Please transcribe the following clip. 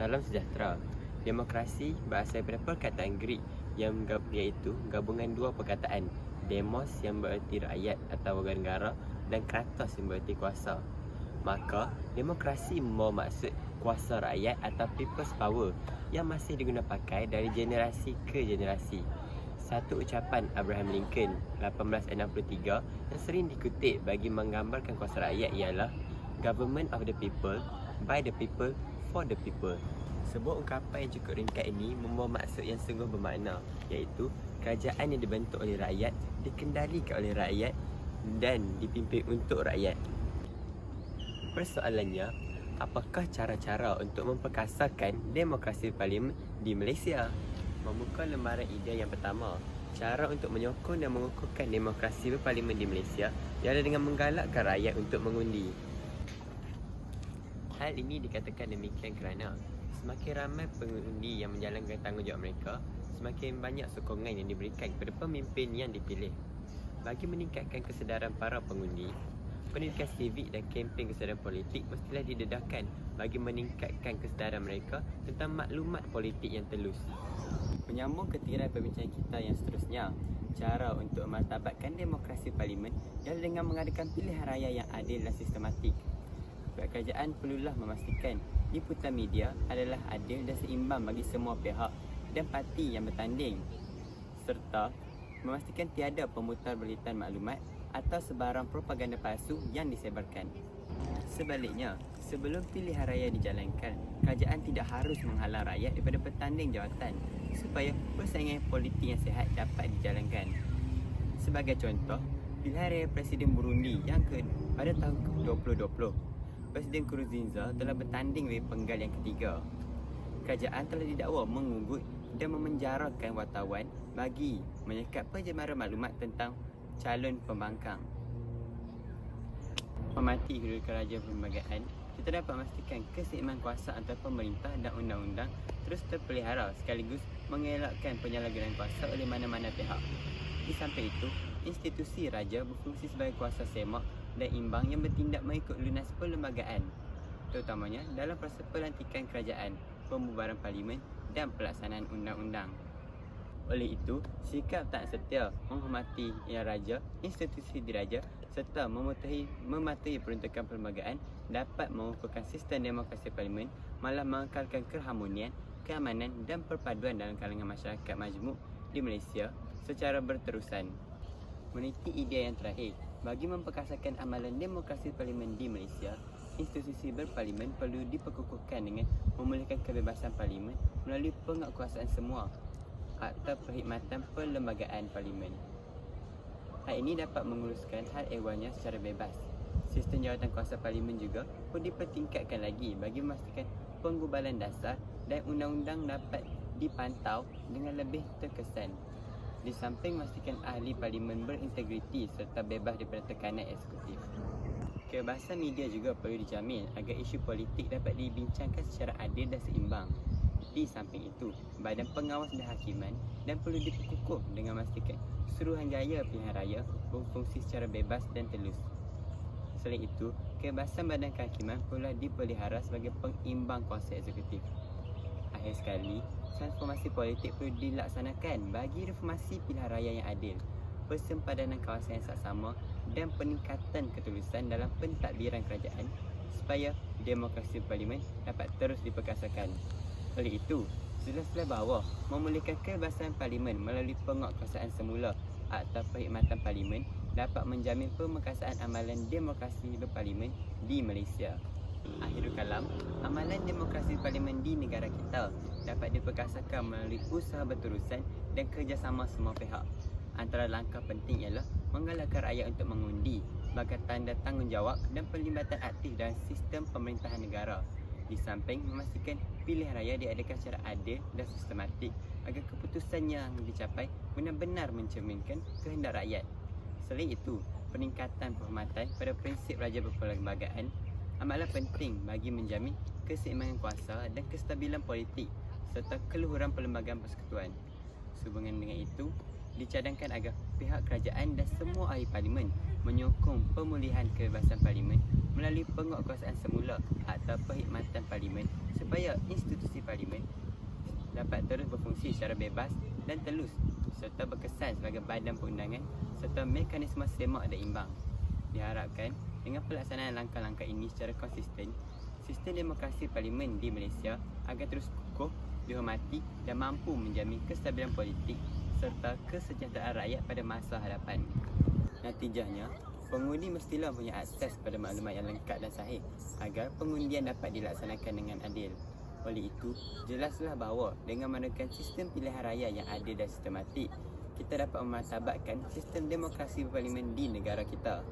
Salam sejahtera. Demokrasi berasal daripada perkataan Greek iaitu gabungan dua perkataan, demos yang bererti rakyat atau warga negara dan kratos yang bererti kuasa. Maka, demokrasi membawa maksud kuasa rakyat atau people's power yang masih digunakan pakai dari generasi ke generasi. Satu ucapan Abraham Lincoln 1863 yang sering dikutip bagi menggambarkan kuasa rakyat ialah government of the people, by the people, for the people. Sebuah ungkapan yang cukup ringkas ini membawa maksud yang sungguh bermakna, iaitu kerajaan yang dibentuk oleh rakyat, dikendalikan oleh rakyat dan dipimpin untuk rakyat. Persoalannya, apakah cara-cara untuk memperkasakan demokrasi parlimen di Malaysia? Membuka lembaran ide yang pertama, cara untuk menyokong dan mengukuhkan demokrasi berparlimen di Malaysia ialah dengan menggalakkan rakyat untuk mengundi. Hal ini dikatakan demikian kerana semakin ramai pengundi yang menjalankan tanggungjawab mereka, semakin banyak sokongan yang diberikan kepada pemimpin yang dipilih. Bagi meningkatkan kesedaran para pengundi, pendidikan sivik dan kempen kesedaran politik mestilah didedahkan bagi meningkatkan kesedaran mereka tentang maklumat politik yang telus. Menyambung ke tirai perbincangan kita yang seterusnya, cara untuk memartabatkan demokrasi parlimen ialah dengan mengadakan pilihan raya yang adil dan sistematik. Pihak kerajaan perlulah memastikan liputan media adalah adil dan seimbang bagi semua pihak dan parti yang bertanding, serta memastikan tiada pemutar belitan maklumat atau sebarang propaganda palsu yang disebarkan. Sebaliknya, sebelum pilihan raya dijalankan, kerajaan tidak harus menghalang rakyat daripada bertanding jawatan supaya persaingan politik yang sihat dapat dijalankan. Sebagai contoh, pilihan raya Presiden Burundi yang pada tahun 2020, Presiden Nkurunziza telah bertanding bagi penggal yang ketiga. Kerajaan telah didakwa mengugut dan memenjarakan wartawan bagi menyekat penyebaran maklumat tentang calon pembangkang. Menghormati kedudukan Raja Perlembagaan, kita dapat memastikan keseimbangan kuasa antara pemerintah dan undang-undang terus terpelihara sekaligus mengelakkan penyalahgunaan kuasa oleh mana-mana pihak. Di samping itu, institusi raja berfungsi sebagai kuasa semak dan imbang yang bertindak mengikut lunas perlembagaan, terutamanya dalam proses pelantikan kerajaan, pembubaran parlimen dan pelaksanaan undang-undang. Oleh itu, sikap taat setia, menghormati yang raja, institusi diraja serta mematuhi peruntukan perlembagaan dapat mengukuhkan sistem demokrasi parlimen, malah mengekalkan keharmonian, keamanan dan perpaduan dalam kalangan masyarakat majmuk di Malaysia secara berterusan. Meniti idea yang terakhir, bagi memperkasakan amalan demokrasi parlimen di Malaysia, institusi berparlimen perlu diperkukuhkan dengan memulihkan kebebasan parlimen melalui penguatkuasaan semua atau perkhidmatan perlembagaan parlimen. Hal ini dapat menguruskan hal ehwalnya secara bebas. Sistem jawatan kuasa parlimen juga perlu dipertingkatkan lagi bagi memastikan penggubalan dasar dan undang-undang dapat dipantau dengan lebih terkesan. Di samping memastikan ahli parlimen berintegriti serta bebas daripada tekanan eksekutif. Kebebasan media juga perlu dijamin agar isu politik dapat dibincangkan secara adil dan seimbang. Di samping itu, badan pengawas dan hakiman dan perlu diperkukuh dengan memastikan Suruhanjaya Pilihan Raya berfungsi secara bebas dan telus. Selain itu, kebebasan badan kehakiman perlu dipelihara sebagai pengimbang kuasa eksekutif. Akhir sekali, transformasi politik perlu dilaksanakan bagi reformasi pilihan raya yang adil, persempadanan kawasan yang saksama dan peningkatan ketulusan dalam pentadbiran kerajaan supaya demokrasi parlimen dapat terus diperkasakan. Oleh itu, sila-sila bawah memulihkan kebebasan parlimen melalui penguatkuasaan semula atau perkhidmatan parlimen dapat menjamin pemerkasaan amalan demokrasi berparlimen di Malaysia. Akhirul kalam, amalan demokrasi parlimen di negara kita dapat diperkasakan melalui usaha berterusan dan kerjasama semua pihak. Antara langkah penting ialah menggalakkan rakyat untuk mengundi sebagai tanda tanggungjawab dan perlibatan aktif dalam sistem pemerintahan negara. Di samping memastikan pilihan raya diadakan secara adil dan sistematik agar keputusan yang dicapai benar-benar mencerminkan kehendak rakyat. Selain itu, peningkatan penghormatan pada prinsip raja berperlembagaan amatlah penting bagi menjamin keseimbangan kuasa dan kestabilan politik serta keluhuran perlembagaan persekutuan. Sehubungan dengan itu, dicadangkan agar pihak kerajaan dan semua ahli parlimen menyokong pemulihan kebebasan parlimen melalui penguatkuasaan semula atau perkhidmatan parlimen supaya institusi parlimen dapat terus berfungsi secara bebas dan telus serta berkesan sebagai badan perundangan serta mekanisme semak dan imbang. Diharapkan dengan pelaksanaan langkah-langkah ini secara konsisten, sistem demokrasi parlimen di Malaysia akan terus kukuh, dihormati dan mampu menjamin kestabilan politik serta kesejahteraan rakyat pada masa hadapan. Natijahnya, pengundi mestilah punya akses pada maklumat yang lengkap dan sahih agar pengundian dapat dilaksanakan dengan adil. Oleh itu, jelaslah bahawa dengan menggunakan sistem pilihan raya yang adil dan sistematik, kita dapat memartabatkan sistem demokrasi parlimen di negara kita.